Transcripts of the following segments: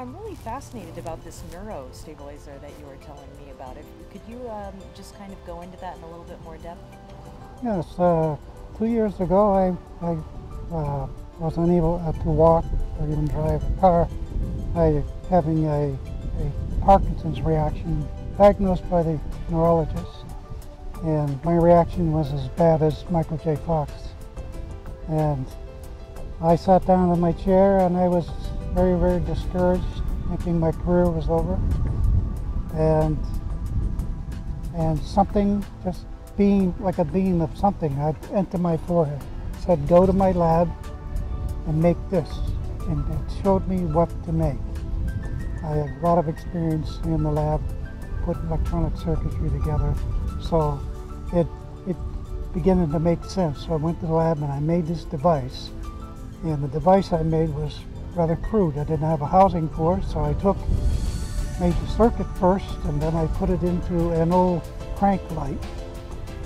I'm really fascinated about this neuro stabilizer that you were telling me about. Could you just kind of go into that in a little bit more depth? Yes, 2 years ago I was unable to walk or even drive a car. I having a Parkinson's reaction diagnosed by the neurologist, and my reaction was as bad as Michael J. Fox. And I sat down in my chair and I was very, very discouraged, thinking my career was over. And something, just being like a beam of something, I entered my forehead, said, go to my lab and make this. And it showed me what to make. I had a lot of experience in the lab, putting electronic circuitry together. So it began to make sense. So I went to the lab and I made this device. And the device I made was rather crude. I didn't have a housing for it, so I made the circuit first, and then I put it into an old crank light.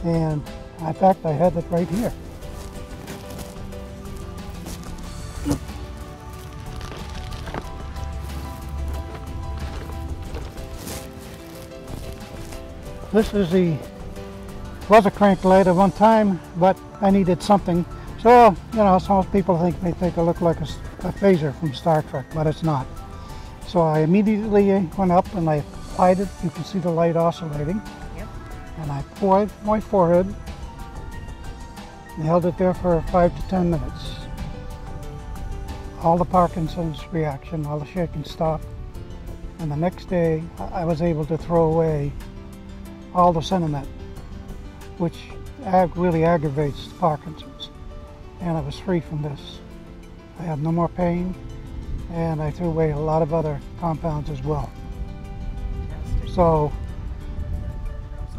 And in fact, I had it right here. This was a crank light at one time, but I needed something. So, you know, some people may think I look like a phaser from Star Trek, but it's not. So I immediately went up and I applied it. You can see the light oscillating. Yep. And I poured my forehead and held it there for 5 to 10 minutes. All the Parkinson's reaction, all the shaking stopped. And the next day, I was able to throw away all the sentiment, which really aggravates Parkinson's. And I was free from this. I had no more pain, and I threw away a lot of other compounds as well. Fantastic. So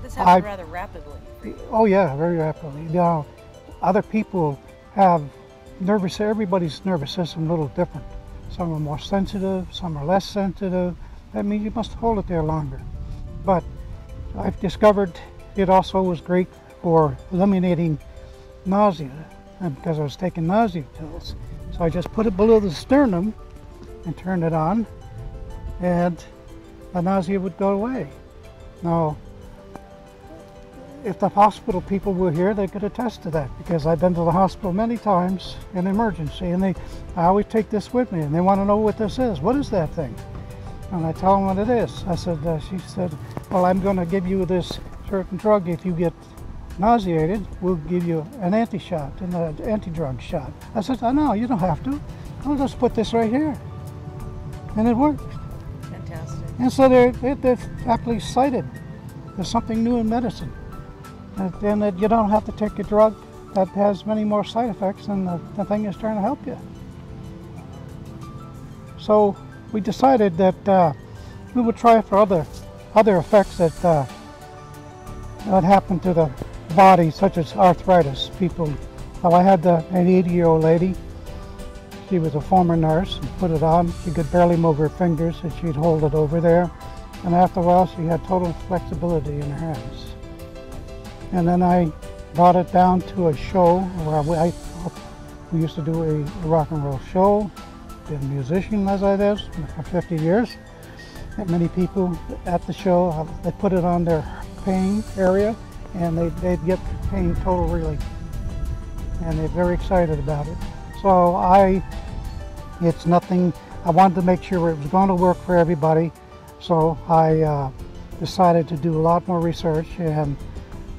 this happened rather rapidly for you. Oh yeah, very rapidly. Now, other people have everybody's nervous system is a little different. Some are more sensitive, some are less sensitive. That means you must hold it there longer. But I've discovered it also was great for eliminating nausea, and because I was taking nausea pills. So I just put it below the sternum and turned it on, and the nausea would go away. Now, if the hospital people were here, they could attest to that, because I've been to the hospital many times in emergency, and I always take this with me, and they want to know what this is. What is that thing? And I tell them what it is. I said, she said, well, I'm going to give you this certain drug. If you get nauseated, we'll give you an anti-shot, an anti-drug shot. I said, oh, no, you don't have to. I'll just put this right here. And it worked. Fantastic. And so they're actually cited as something new in medicine. And that you don't have to take a drug that has many more side effects, and the thing is trying to help you. So we decided that we would try it for other effects that happen to the body, such as arthritis. Well, I had an 80-year-old lady. She was a former nurse, and put it on. She could barely move her fingers, and she'd hold it over there. And after a while, she had total flexibility in her hands. And then I brought it down to a show where we used to do a rock and roll show. Been a musician as I did for 50 years. And many people at the show, they put it on their pain area, and they'd get pain total relief. And they're very excited about it. So it's nothing, I wanted to make sure it was going to work for everybody. So I decided to do a lot more research, and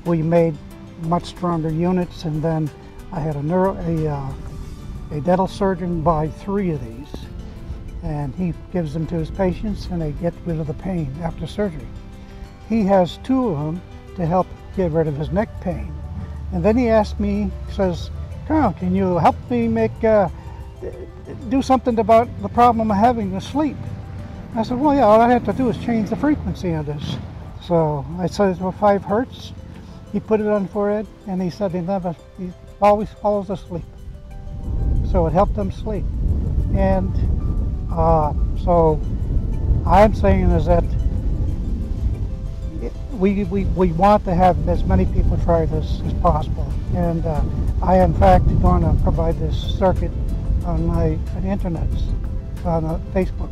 we made much stronger units. And then I had a dental surgeon buy 3 of these, and he gives them to his patients, and they get rid of the pain after surgery. He has 2 of them to help get rid of his neck pain. And then he asked me, he says, Carl, can you help me do something about the problem I'm having with sleep? I said, well, yeah, all I have to do is change the frequency of this. So I said, well, 5 hertz. He put it on the forehead, and he said he always falls asleep. So it helped them sleep. And so I'm saying is that we want to have as many people try this as possible. And I am in fact going to provide this circuit on the internet, on Facebook.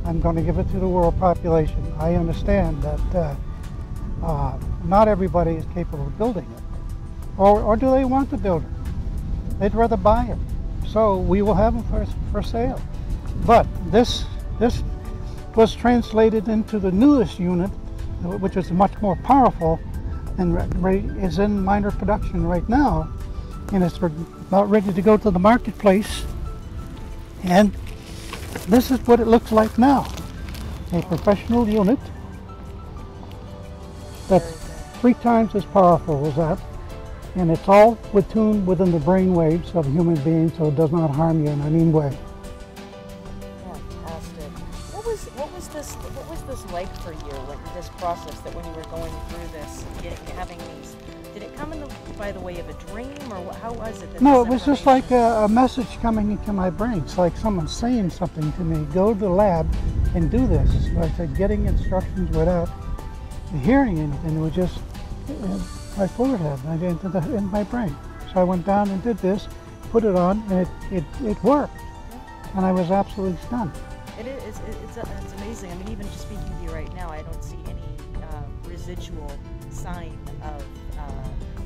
I'm going to give it to the world population. I understand that not everybody is capable of building it. Or do they want to build it? They'd rather buy it. So we will have them for sale. But this was translated into the newest unit, which is much more powerful and is in minor production right now. And it's about ready to go to the marketplace. And this is what it looks like now. A professional unit that's 3 times as powerful as that. And it's all tuned within the brain waves of human beings, so it does not harm you in any way. Fantastic. What was this like for you? This process that when you were going through this, having these, did it come by the way of a dream, or how was it? No, it was just like a message coming into my brain. It's like someone saying something to me. Go to the lab and do this. Like I said, getting instructions without hearing anything. It was just my forehead in my brain. So I went down and did this, put it on, and it worked. And I was absolutely stunned. It's amazing. I mean, even just speaking to you right now, I don't see any residual sign of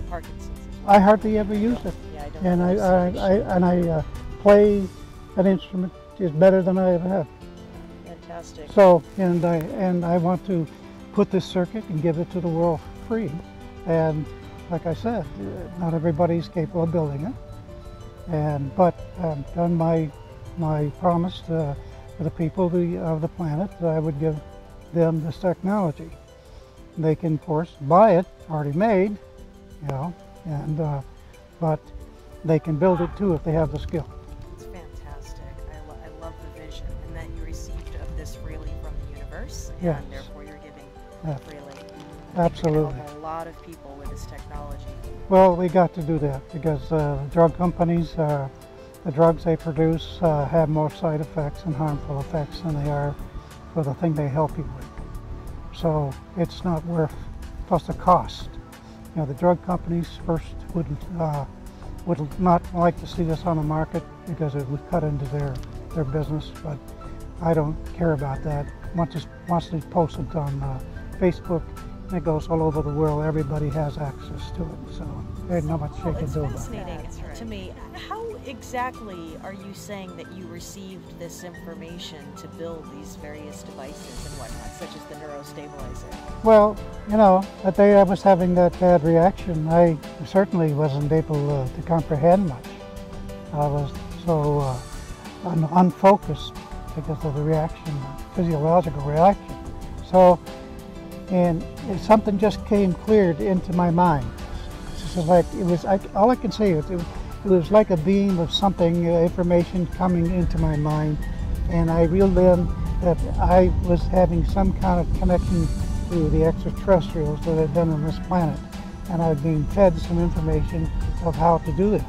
Parkinson's as well. I hardly ever use it. Yeah, I don't. And I play an instrument is better than I ever have. Fantastic. So and I want to put this circuit and give it to the world free. And like I said, not everybody's capable of building it. But I've done my promise to the people of the planet that I would give them this technology. They can, of course, buy it already made, you know, but they can build it too if they have the skill. It's fantastic. I love the vision, and that you received of this freely from the universe, and yes. therefore you're giving freely. Absolutely. Help a lot of people with this technology. Well, we got to do that because the drug companies, the drugs they produce have more side effects and harmful effects than they are for the thing they help you with. So it's not worth, plus the cost. You know, the drug companies first would not like to see this on the market because it would cut into their business, but I don't care about that. Once it's posted on Facebook, it goes all over the world. Everybody has access to it, so there's not much they can do about it. It's fascinating to me. How exactly are you saying that you received this information to build these various devices and whatnot, such as the neurostabilizer? Well, you know, the day I was having that bad reaction, I certainly wasn't able to comprehend much. I was so unfocused because of the reaction, physiological reaction. So, and something just came cleared into my mind. So like it was, all I can say is it was like a beam of something, information coming into my mind, and I reeled in that I was having some kind of connection to the extraterrestrials that had been on this planet, and I was being fed some information of how to do this.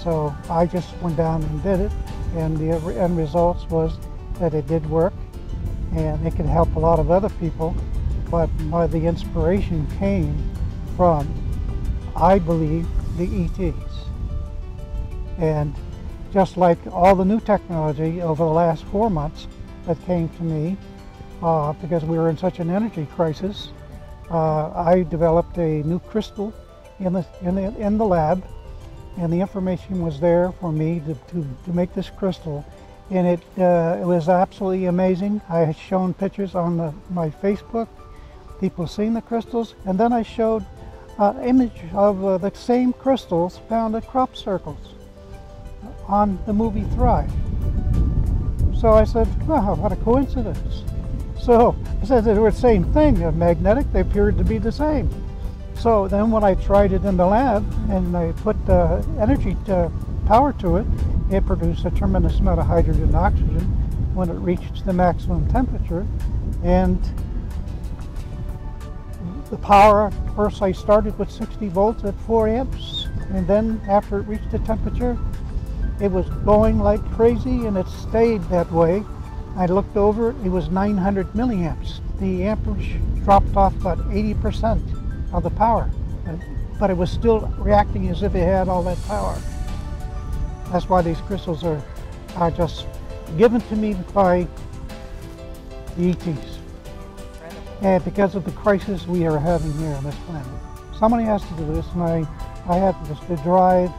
So I just went down and did it, and the end results was that it did work, and it could help a lot of other people. But the inspiration came from, I believe, the ETs. And just like all the new technology over the last 4 months that came to me, because we were in such an energy crisis, I developed a new crystal in the lab, and the information was there for me to make this crystal. And it was absolutely amazing. I had shown pictures on my Facebook. People seen the crystals, and then I showed an image of the same crystals found at crop circles on the movie Thrive. So I said, wow, what a coincidence. So I said they were the same thing, they're magnetic, they appeared to be the same. So then when I tried it in the lab and I put energy power to it, it produced a tremendous amount of hydrogen and oxygen when it reached the maximum temperature. And the power, first I started with 60 volts at 4 amps, and then after it reached the temperature, it was going like crazy, and it stayed that way. I looked over, it was 900 milliamps. The amperage dropped off about 80% of the power, but it was still reacting as if it had all that power. That's why these crystals are just given to me by the ETs. Incredible. And because of the crisis we are having here on this planet. Somebody has to do this, and I had the drive,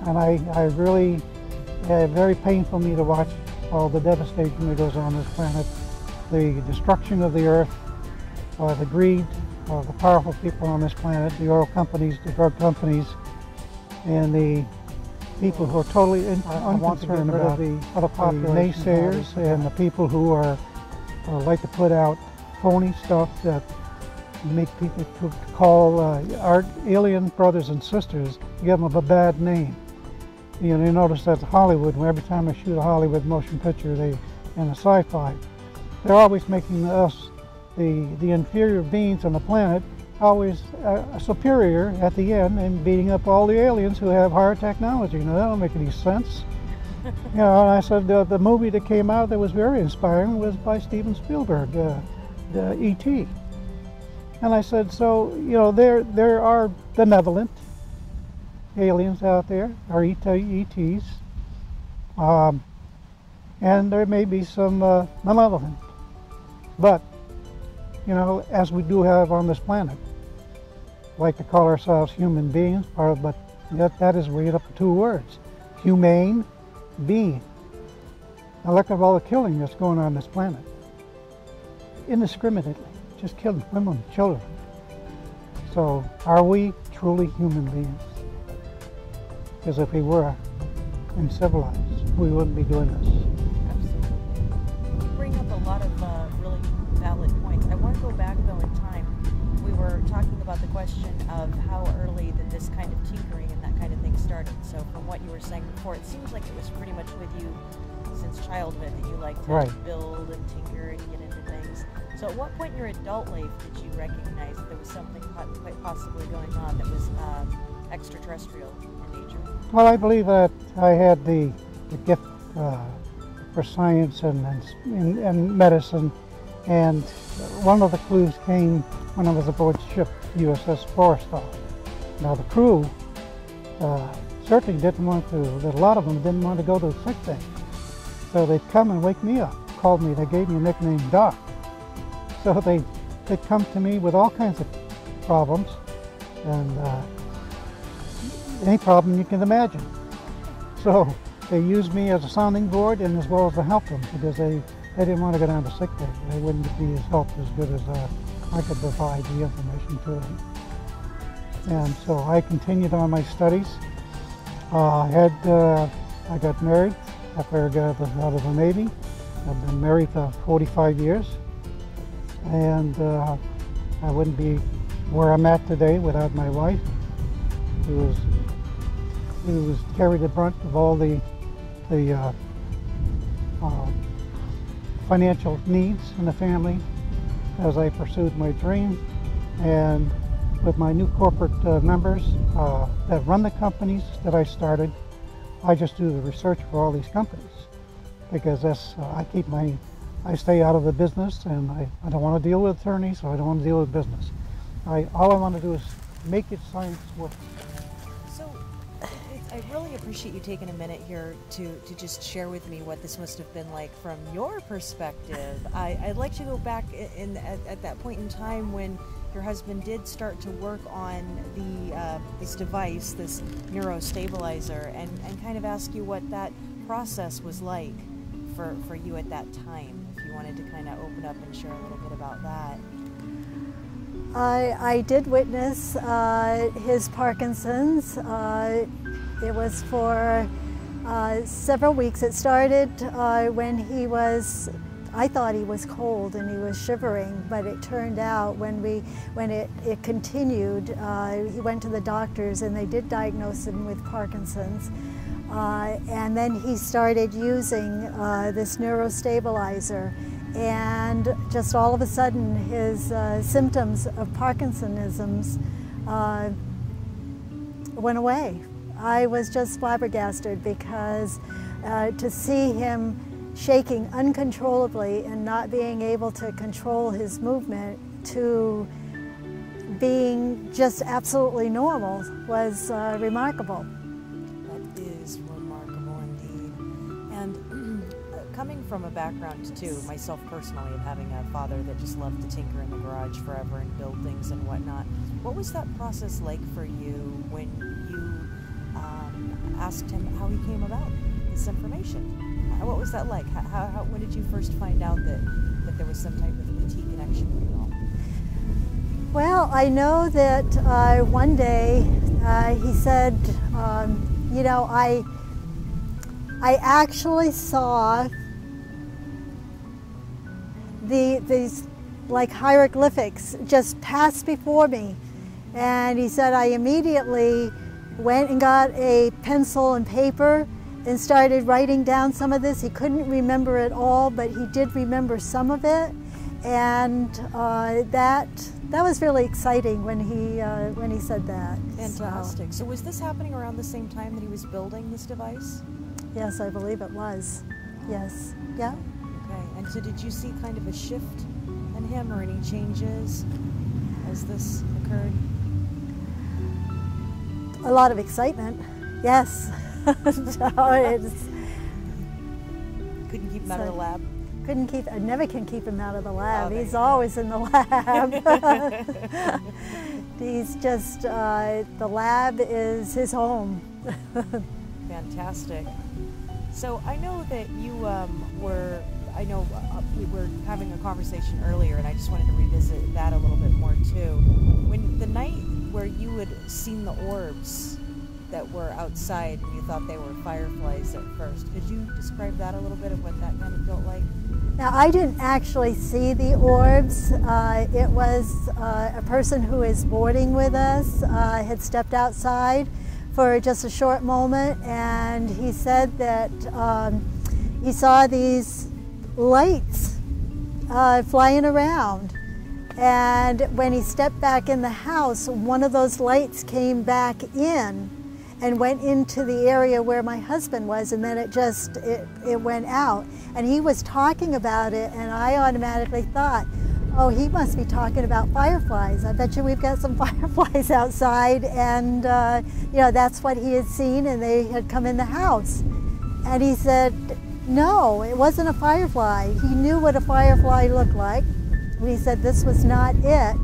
and I really, very painful for me to watch all the devastation that goes on this planet, the destruction of the earth, the greed of the powerful people on this planet, the oil companies, the drug companies, and the people who are totally unconcerned about the naysayers and the people who are like to put out phony stuff that make people to call our alien brothers and sisters, give them a bad name. You know, you notice that Hollywood, every time I shoot a Hollywood motion picture, and a sci-fi, they're always making us, the inferior beings on the planet, always superior at the end and beating up all the aliens who have higher technology. Now, that don't make any sense. You know, and I said the movie that came out that was very inspiring was by Steven Spielberg, the E.T. And I said, so, you know, there are benevolent aliens out there, or ETs, and there may be some malevolent. But, you know, as we do have on this planet, like to call ourselves human beings, but that is made up of two words: humane being. Now look at all the killing that's going on this planet. Indiscriminately, just killing women, children. So are we truly human beings? Because if we were civilized, we wouldn't be doing this. Absolutely. You bring up a lot of really valid points. I want to go back though in time. We were talking about the question of how early that this kind of tinkering and that kind of thing started. So from what you were saying before, it seems like it was pretty much with you since childhood that you liked to build and tinker and get into things. So at what point in your adult life did you recognize that there was something quite possibly going on that was extraterrestrial in nature? Well, I believe that I had the gift for science and medicine, and one of the clues came when I was aboard ship USS Forrestal. Now the crew certainly didn't want to, a lot of them didn't want to go to the sick bay. So they'd come and wake me up, called me, they gave me a nickname, Doc. So they'd come to me with all kinds of problems, and any problem you can imagine. So they used me as a sounding board and as well as to help them, because they didn't want to go down to sick bay. They wouldn't be as helped as good as I could provide the information to them. And so I continued on my studies. I got married after I got out of the Navy. I've been married for 45 years. And I wouldn't be where I'm at today without my wife. Who was carried the brunt of all the financial needs in the family as I pursued my dream, and with my new corporate members that run the companies that I started, I just do the research for all these companies, because that's I stay out of the business, and I don't want to deal with attorneys, so I don't want to deal with business. All I want to do is make it science work. So I really appreciate you taking a minute here to just share with me what this must have been like from your perspective. I'd like to go back at that point in time when your husband did start to work on this device, this neurostabilizer, and kind of ask you what that process was like for you at that time. If you wanted to kind of open up and share a little bit about that. I did witness his Parkinson's. It was for several weeks. It started when I thought he was cold and he was shivering, but it turned out when it continued, he went to the doctors and they did diagnose him with Parkinson's. And then he started using this neurostabilizer, and just all of a sudden his symptoms of Parkinsonisms went away. I was just flabbergasted, because to see him shaking uncontrollably and not being able to control his movement to being just absolutely normal was remarkable. That is remarkable indeed. And coming from a background too, myself personally, of having a father that just loved to tinker in the garage forever and build things and whatnot, what was that process like for you when you asked him how he came about this information? What was that like? When did you first find out that there was some type of ET connection with it all? Well, I know that one day he said, you know, I actually saw these like hieroglyphics just pass before me. And he said I immediately went and got a pencil and paper and started writing down some of this. He couldn't remember it all, but he did remember some of it. And that was really exciting when he said that. Fantastic. So was this happening around the same time that he was building this device? Yes, I believe it was. Yes. Yeah. Okay. And so did you see kind of a shift in him or any changes as this occurred? A lot of excitement. Yes. So it's, couldn't keep him out of the lab? I never can keep him out of the lab. Oh, He's always in the lab. He's just, the lab is his home. Fantastic. So I know that you we were having a conversation earlier, and I just wanted to revisit that a little bit more too. When the night where you had seen the orbs that were outside and you thought they were fireflies at first, could you describe that a little bit of what that kind of felt like? Now, I didn't actually see the orbs. It was a person who is boarding with us had stepped outside for just a short moment, and he said that he saw these lights flying around. And when he stepped back in the house, one of those lights came back in and went into the area where my husband was, and then it went out. And he was talking about it, and I automatically thought, oh, he must be talking about fireflies. I bet you we've got some fireflies outside, and you know, that's what he had seen, and they had come in the house. And he said, no, it wasn't a firefly. He knew what a firefly looked like, and he said this was not it.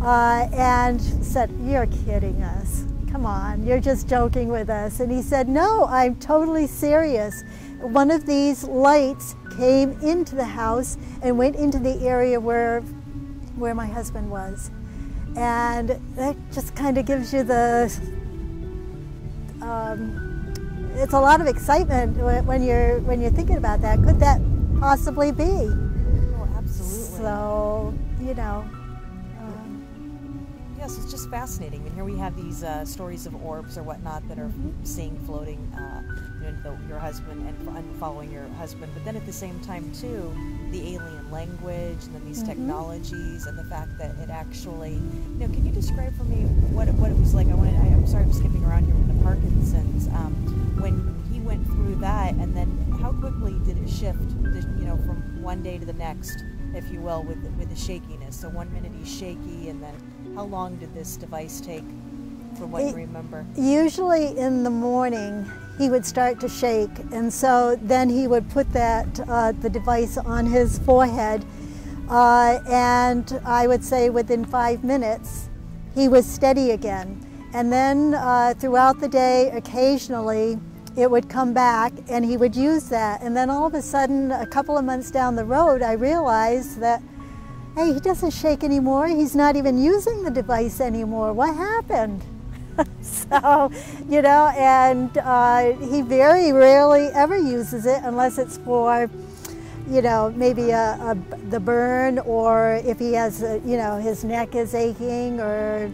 And said, you're kidding us. Come on, you're just joking with us. And he said, no, I'm totally serious. One of these lights came into the house and went into the area where my husband was. And that just kind of gives you the, it's a lot of excitement when you're thinking about that. Could that possibly be? Oh, absolutely. So, you know. Yes, it's just fascinating. And here we have these stories of orbs or whatnot that are seeing floating into your husband and following your husband. But then at the same time, too, the alien language and then these technologies and the fact that it actually, can you describe for me what it was like? I'm sorry I'm skipping around here with the Parkinsons. When he went through that, and then how quickly did it shift, from one day to the next, if you will, with the shakiness? So 1 minute he's shaky, and then how long did this device take from what you remember? Usually in the morning he would start to shake, and so then he would put that the device on his forehead, and I would say within 5 minutes he was steady again. And then throughout the day, occasionally it would come back and he would use that. And then all of a sudden, a couple of months down the road, I realized that, hey, he doesn't shake anymore. He's not even using the device anymore. What happened? So, and he very rarely ever uses it unless it's for, maybe the burn, or if he has, his neck is aching, or,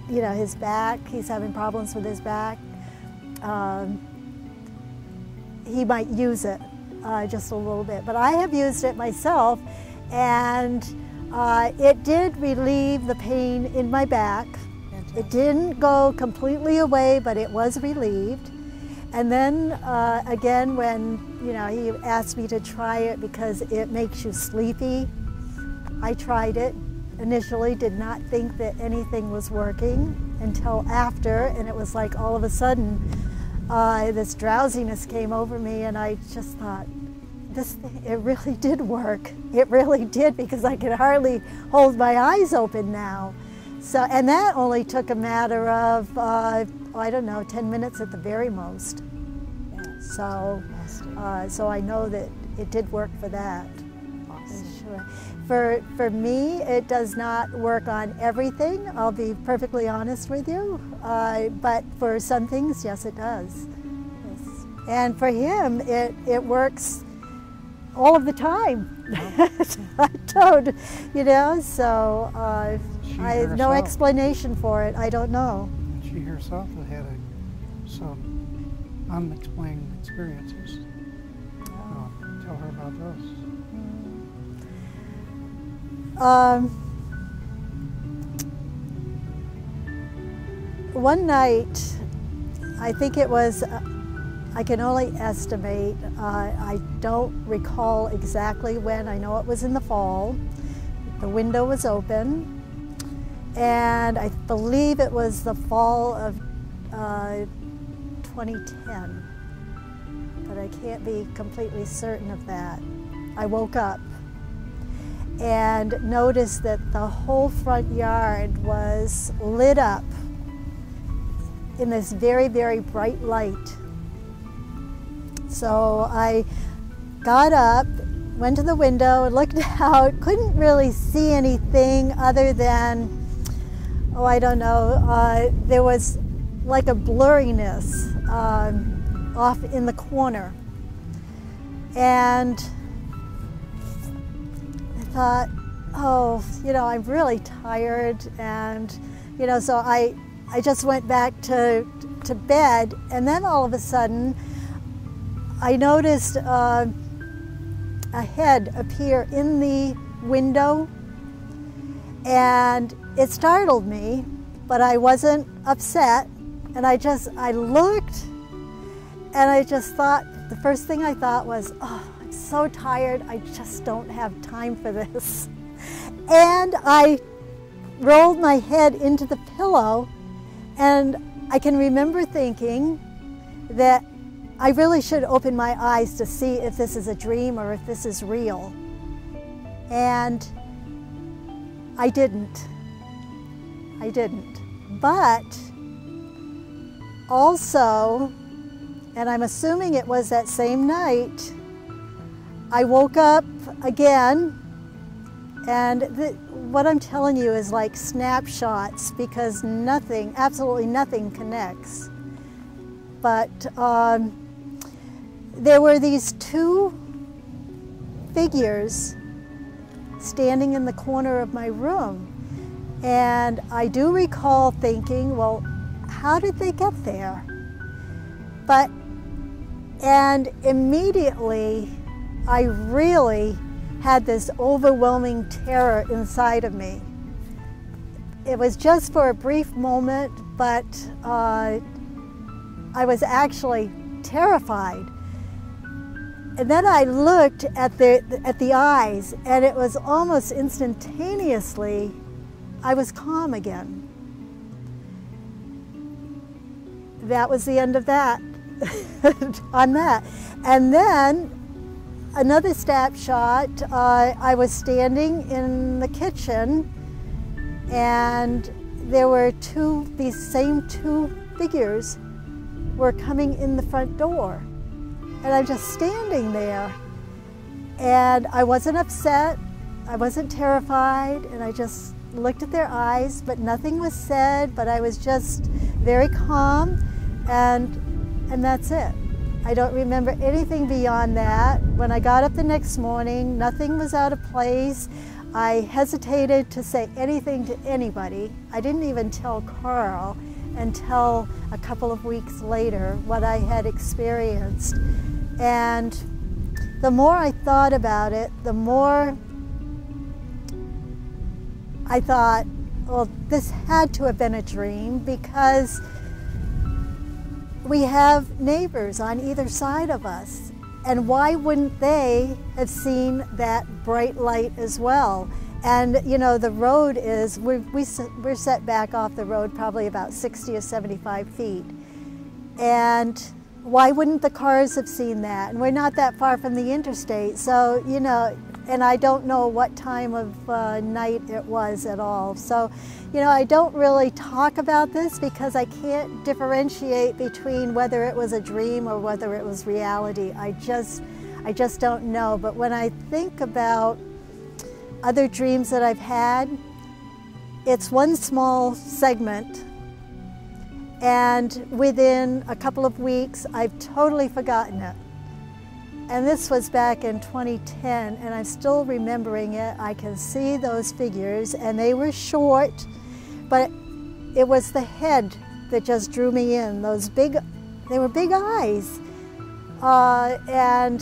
his back, he's having problems with his back. He might use it just a little bit. But I have used it myself, and it did relieve the pain in my back. Fantastic. It didn't go completely away, but it was relieved. And then again, when he asked me to try it because it makes you sleepy, I tried it. Initially did not think that anything was working until after, and it was like all of a sudden this drowsiness came over me, and I just thought, this thing, it really did work. It really did, because I could hardly hold my eyes open now. So, and that only took a matter of, I don't know, 10 minutes at the very most. Yeah. So, so I know that it did work for that. Awesome. Sure. For me, it does not work on everything. I'll be perfectly honest with you. But for some things, yes, it does. Yes. And for him, it works all of the time. I don't, you know, so I have no explanation for it. I don't know. She herself had some unexplained experiences. Tell her about those. One night, I think it was, I can only estimate, I don't recall exactly when. I know it was in the fall. The window was open, and I believe it was the fall of 2010, but I can't be completely certain of that. I woke up and noticed that the whole front yard was lit up in this very, very bright light. So I got up, went to the window, and looked out, couldn't really see anything other than, oh, I don't know, there was like a blurriness off in the corner. And I thought, oh, you know, I'm really tired, and, you know, so I just went back to bed, and then all of a sudden, I noticed a head appear in the window, and it startled me, but I wasn't upset, and I looked, and I just thought, the first thing I thought was, oh, I'm so tired, I just don't have time for this. And I rolled my head into the pillow, and I can remember thinking that I really should open my eyes to see if this is a dream or if this is real. And I didn't. But also, and I'm assuming it was that same night, I woke up again, and what I'm telling you is like snapshots, because nothing, absolutely nothing connects. But there were these two figures standing in the corner of my room. And I do recall thinking, well, how did they get there? And immediately, I really had this overwhelming terror inside of me. It was just for a brief moment, but I was actually terrified. And then I looked at the eyes, and it was almost instantaneously, I was calm again. That was the end of that, on that. And then another snapshot, I was standing in the kitchen, and there were these same two figures were coming in the front door. And I'm just standing there, and I wasn't upset, I wasn't terrified, and I just looked at their eyes, but nothing was said, but I was just very calm, and that's it. I don't remember anything beyond that. When I got up the next morning, nothing was out of place. I hesitated to say anything to anybody. I didn't even tell Carl until a couple of weeks later what I had experienced. And the more I thought about it, the more I thought, well, this had to have been a dream, because we have neighbors on either side of us. And why wouldn't they have seen that bright light as well? And you know, the road is, we're set back off the road probably about 60 or 75 feet. And why wouldn't the cars have seen that? And we're not that far from the interstate, so, you know, and I don't know what time of night it was at all. So, you know, I don't really talk about this because I can't differentiate between whether it was a dream or whether it was reality. I just don't know. But when I think about other dreams that I've had, it's one small segment, and within a couple of weeks, I've totally forgotten it. And this was back in 2010, and I'm still remembering it. I can see those figures, and they were short, but it was the head that just drew me in. Those big, they were big eyes. And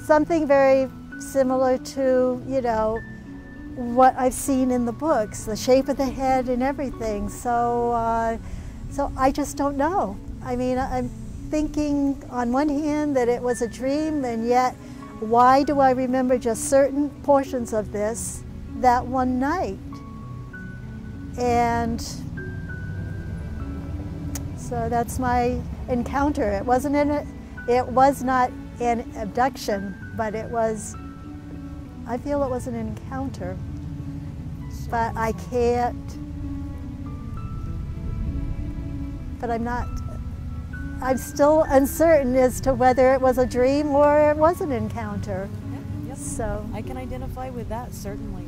something very similar to, you know, what I've seen in the books, the shape of the head and everything. So, so I just don't know. I mean, I'm thinking on one hand that it was a dream, and yet why do I remember just certain portions of this that one night? And so that's my encounter. It was not an abduction, but it was, I feel it was an encounter, but I can't, but I'm still uncertain as to whether it was a dream or it was an encounter. Yeah, yep. So I can identify with that, certainly.